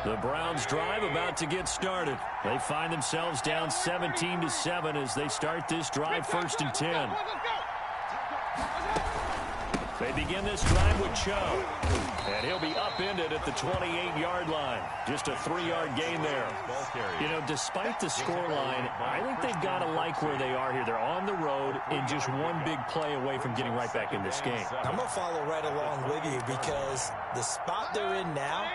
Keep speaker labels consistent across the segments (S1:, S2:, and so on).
S1: The Browns drive about to get started. They find themselves down 17-7 as they start this drive 1st and 10. They begin this drive with Chubb. And he'll be upended at the 28-yard line. Just a 3-yard gain there. You know, despite the scoreline, I think they've got to like where they are here. They're on the road and just one big play away from getting right back in this game.
S2: I'm going to follow right along with you because the spot they're in now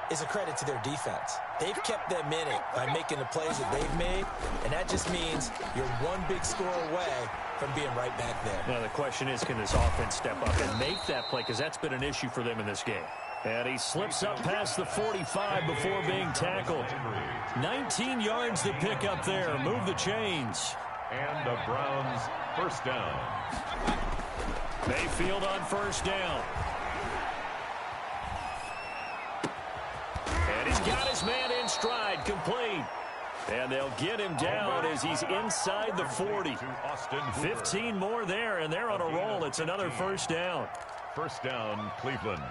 S2: is a credit to their defense. They've kept them in it by making the plays that they've made, and that just means you're one big score away from being right back there.
S1: Now the question is, can this offense step up and make that play, because that's been an issue for them in this game. And he slips up past the 45 before being tackled. 19 yards to pick up there. Move the chains.
S3: And the Browns first down.
S1: Mayfield on first down. And he's got his man in stride, complete. And they'll get him down as he's inside the 40. 15 more there, and they're on a roll. It's another first down.
S3: First down, Cleveland.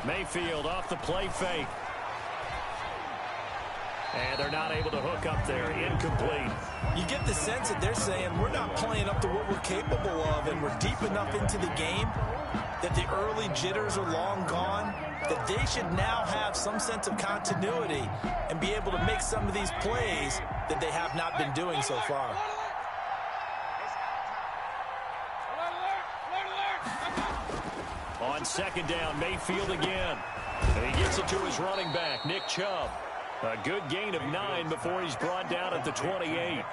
S1: Mayfield off the play fake. And they're not able to hook up there. Incomplete.
S2: You get the sense that they're saying we're not playing up to what we're capable of, and we're deep enough into the game that the early jitters are long gone, that they should now have some sense of continuity and be able to make some of these plays that they have not been doing so far.
S1: On second down, Mayfield again. And he gets it to his running back, Nick Chubb. A good gain of 9 before he's brought down at the 28.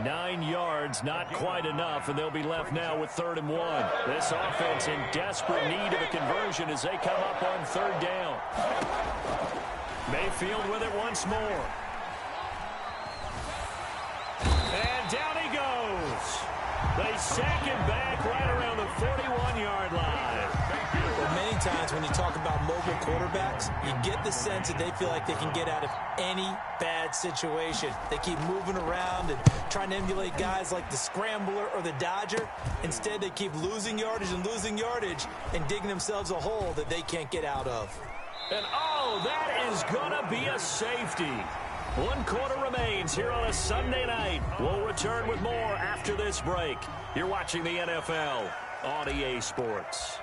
S1: 9 yards, not quite enough, and they'll be left now with 3rd and 1. This offense in desperate need of a conversion as they come up on 3rd down. Mayfield with it once more. And down he goes. They sack him back right around the 41-yard line.
S2: Well, many times when you talk about mobile quarterbacks, you get the sense that they feel like they can get out of any bad situation. They keep moving around and trying to emulate guys like the Scrambler or the Dodger. Instead, they keep losing yardage and digging themselves a hole that they can't get out of.
S1: And, oh, that is going to be a safety. 1 quarter remains here on a Sunday night. We'll return with more after this break. You're watching the NFL on EA Sports.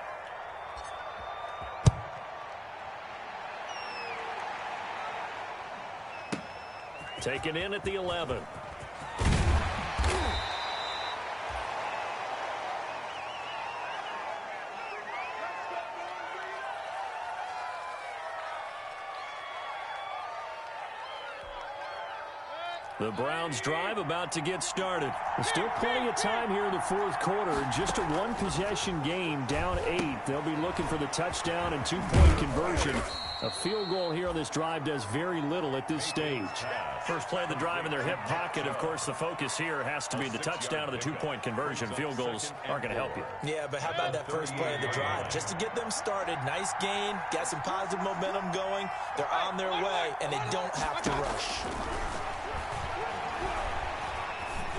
S1: Taken in at the 11. The Browns drive about to get started. There's still plenty of time here in the 4th quarter. Just a 1-possession game, down 8. They'll be looking for the touchdown and 2-point conversion. A field goal here on this drive does very little at this stage. First play of the drive in their hip pocket. Of course, the focus here has to be the touchdown and the 2-point conversion. Field goals aren't going to help you.
S2: Yeah, but how about that first play of the drive? Just to get them started, nice gain, got some positive momentum going. They're on their way, and they don't have to rush.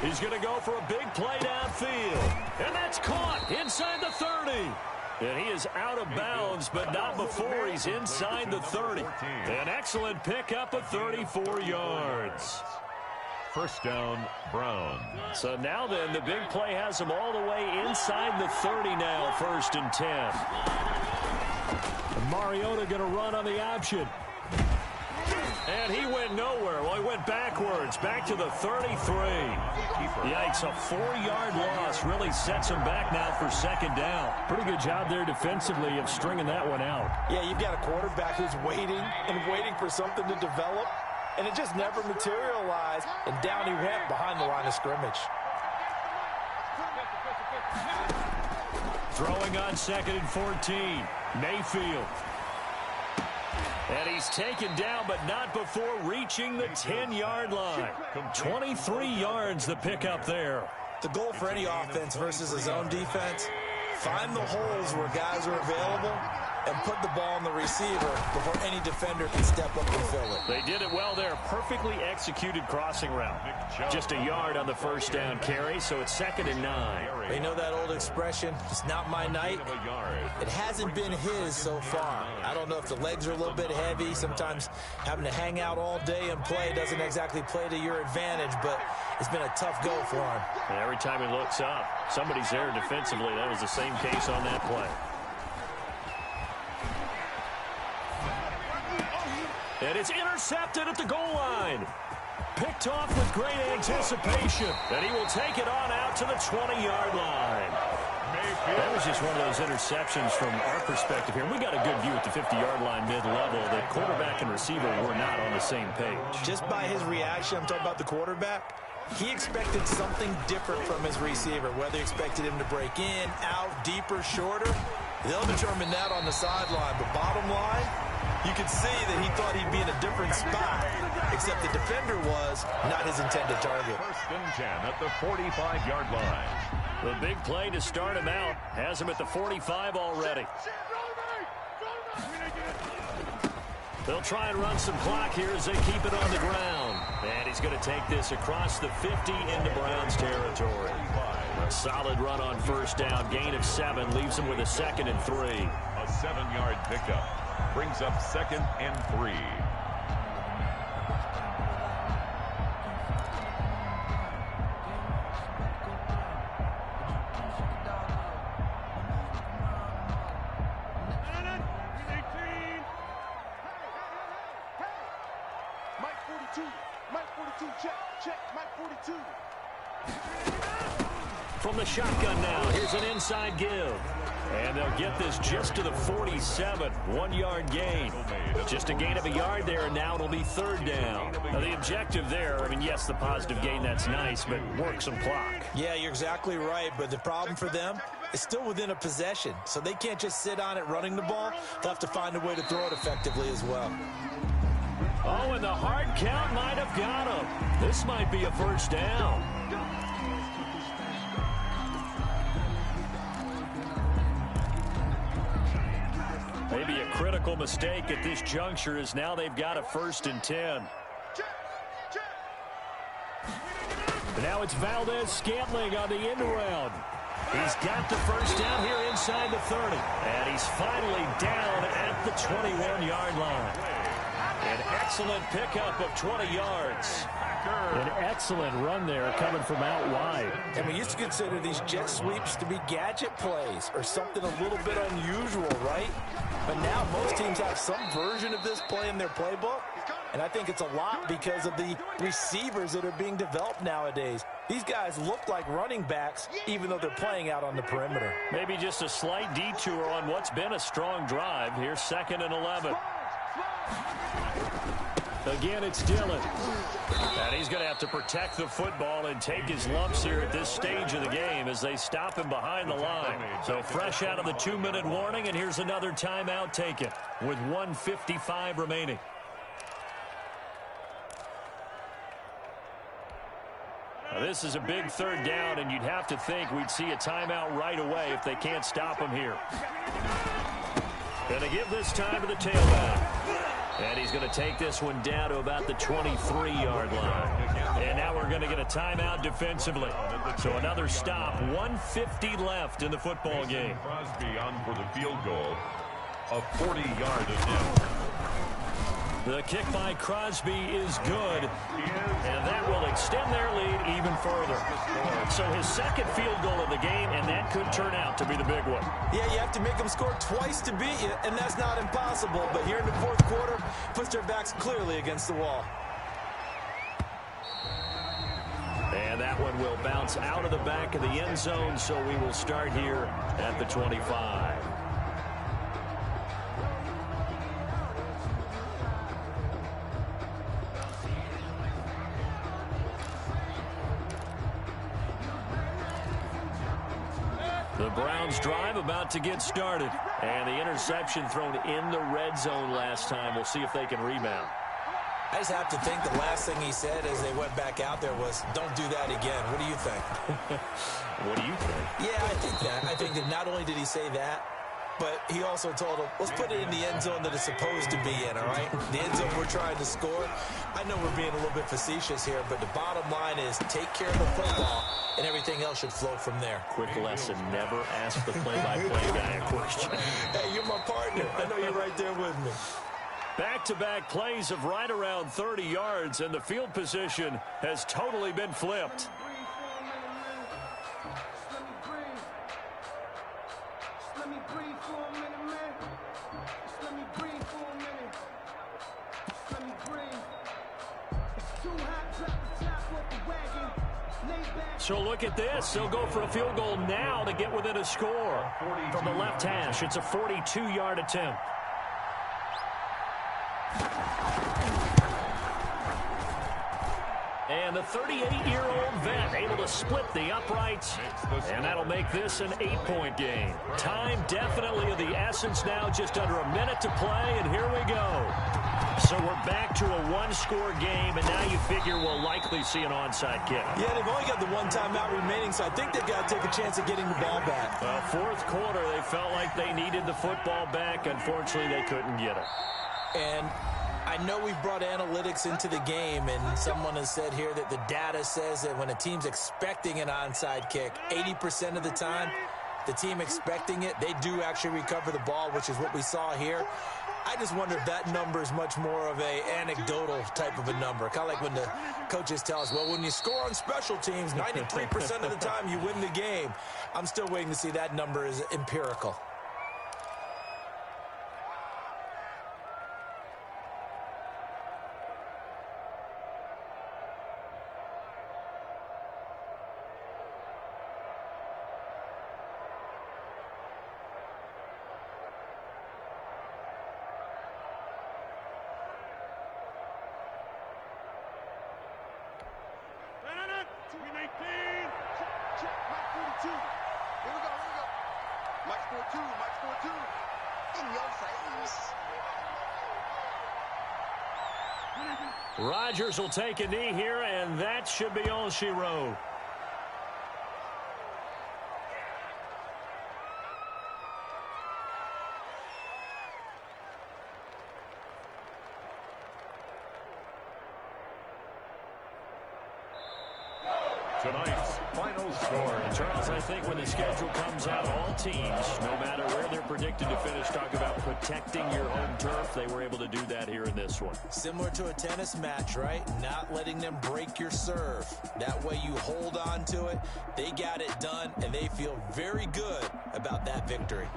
S1: He's going to go for a big play downfield. And that's caught inside the 30. And he is out of bounds, but not before he's inside the 30. An excellent pickup of 34 yards.
S3: First down, Browns.
S1: So now then, the big play has him all the way inside the 30 now, 1st and 10. Mariota going to run on the option. And he went nowhere. Well, he went backwards, back to the 33. Yikes, a 4-yard loss really sets him back now for 2nd down. Pretty good job there defensively of stringing that one out.
S2: Yeah, you've got a quarterback who's waiting and waiting for something to develop, and it just never materialized, and down he went behind the line of scrimmage.
S1: Throwing on 2nd and 14. Mayfield. And he's taken down, but not before reaching the 10-yard line. 23 yards the pickup there.
S2: The goal for any offense versus a zone defense, find the holes where guys are available and put the ball on the receiver before any defender can step up and fill it.
S1: They did it well there. Perfectly executed crossing route. Just a yard on the first down carry, so it's 2nd and 9.
S2: You know that old expression, it's not my night? It hasn't been his so far. I don't know if the legs are a little bit heavy. Sometimes having to hang out all day and play doesn't exactly play to your advantage, but it's been a tough go for him.
S1: And every time he looks up, somebody's there defensively. That was the same case on that play. And it's intercepted at the goal line. Picked off with great anticipation. And he will take it on out to the 20-yard line. That was just one of those interceptions from our perspective here. We got a good view at the 50-yard line mid-level. The quarterback and receiver were not on the same page.
S2: Just by his reaction, I'm talking about the quarterback, he expected something different from his receiver, whether he expected him to break in, out, deeper, shorter. They'll determine that on the sideline. But bottom line, you could see that he thought he'd be in a different spot, except the defender was not his intended target.
S3: 1st and 10 at the 45-yard line.
S1: The big play to start him out has him at the 45 already. They'll try and run some clock here as they keep it on the ground. And he's going to take this across the 50 into Browns territory. A solid run on first down. Gain of 7 leaves him with a 2nd and 3.
S3: A 7-yard pickup brings up 2nd and 3.
S1: From the shotgun now, here's an inside give. And they'll get this just to the 47, 1-yard gain. Just a gain of a yard there, and now it'll be 3rd down. Now, the objective there, I mean, yes, the positive gain, that's nice, but work some clock.
S2: Yeah, you're exactly right, but the problem for them is still within a possession, so they can't just sit on it running the ball. They'll have to find a way to throw it effectively as well.
S1: Oh, and the hard count might have got him. This might be a 1st down. Maybe a critical mistake at this juncture is now they've got a 1st and 10. But now it's Valdez-Scantling on the end around. He's got the 1st down here inside the 30. And he's finally down at the 21-yard line. An excellent pickup of 20 yards. An excellent run there coming from out wide.
S2: And we used to consider these jet sweeps to be gadget plays or something a little bit unusual, right? But now most teams have some version of this play in their playbook. And I think it's a lot because of the receivers that are being developed nowadays. These guys look like running backs even though they're playing out on the perimeter.
S1: Maybe just a slight detour on what's been a strong drive. Here's 2nd and 11. Again, it's Dillon. And he's going to have to protect the football and take his lumps here at this stage of the game as they stop him behind the line. So fresh out of the 2-minute warning, and here's another timeout taken with 1:55 remaining. Now, this is a big 3rd down, and you'd have to think we'd see a timeout right away if they can't stop him here. Going to give this time to the tailback. And he's going to take this one down to about the 23-yard line. And now we're going to get a timeout defensively. So another stop. 1:50 left in the football game.
S3: Crosby on for the field goal. A 40-yard attempt.
S1: The kick by Crosby is good. And that will extend their lead even further. So his 2nd field goal of the game, and that could turn out to be the big one.
S2: Yeah, you have to make them score twice to beat you, and that's not impossible. But here in the 4th quarter, puts their backs clearly against the wall.
S1: And that one will bounce out of the back of the end zone, so we will start here at the 25. The Browns drive about to get started. And the interception thrown in the red zone last time. We'll see if they can rebound.
S2: I just have to think the last thing he said as they went back out there was, don't do that again. What do you think?
S1: What do you think?
S2: Yeah, I think that. I think that not only did he say that, but he also told him, let's put it in the end zone that it's supposed to be in, all right? The end zone we're trying to score. I know we're being a little bit facetious here, but the bottom line is take care of the football, and everything else should flow from there.
S1: Quick lesson, never ask the play-by-play guy a question.
S2: Hey, you're my partner. I know you're right there with me.
S1: Back-to-back plays of right around 30 yards, and the field position has totally been flipped. So look at this. They'll go for a field goal now to get within a score. From the left hash, it's a 42-yard attempt. And the 38-year-old vet able to split the uprights, and that'll make this an 8-point game. Time definitely of the essence now, just under a minute to play, and here we go. So we're back to a one-score game, and now you figure we'll likely see an onside kick.
S2: Yeah, they've only got the one timeout remaining, so I think they've got to take a chance at getting the ball back.
S1: Fourth quarter, they felt like they needed the football back. Unfortunately, they couldn't get it.
S2: And I know we've brought analytics into the game, and someone has said here that the data says that when a team's expecting an onside kick, 80% of the time, the team expecting it, they do actually recover the ball, which is what we saw here. I just wonder if that number is much more of a anecdotal type of a number. Kind of like when the coaches tell us, well, when you score on special teams, 93% of the time you win the game. I'm still waiting to see that number is empirical.
S1: Rodgers will take a knee here, and that should be all she wrote.
S3: Tonight's final score.
S1: And Charles, I think when the schedule comes out, all teams, no matter where they're predicted to finish, talk about protecting your home turf. They were able to do that here in this one.
S2: Similar to a tennis match, right? Not letting them break your serve. That way you hold on to it. They got it done, and they feel very good about that victory.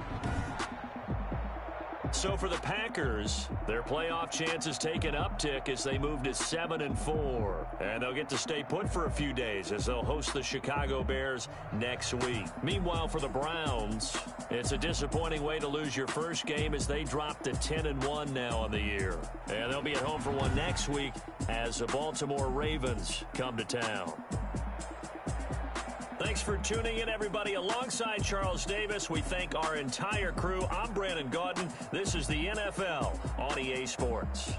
S1: So for the Packers, their playoff chances take an uptick as they move to 7-4. And they'll get to stay put for a few days as they'll host the Chicago Bears next week. Meanwhile, for the Browns, it's a disappointing way to lose your first game as they drop to 10-1 now on the year. And they'll be at home for one next week as the Baltimore Ravens come to town. Thanks for tuning in, everybody. Alongside Charles Davis, we thank our entire crew. I'm Brandon Gaudin. This is the NFL on EA Sports.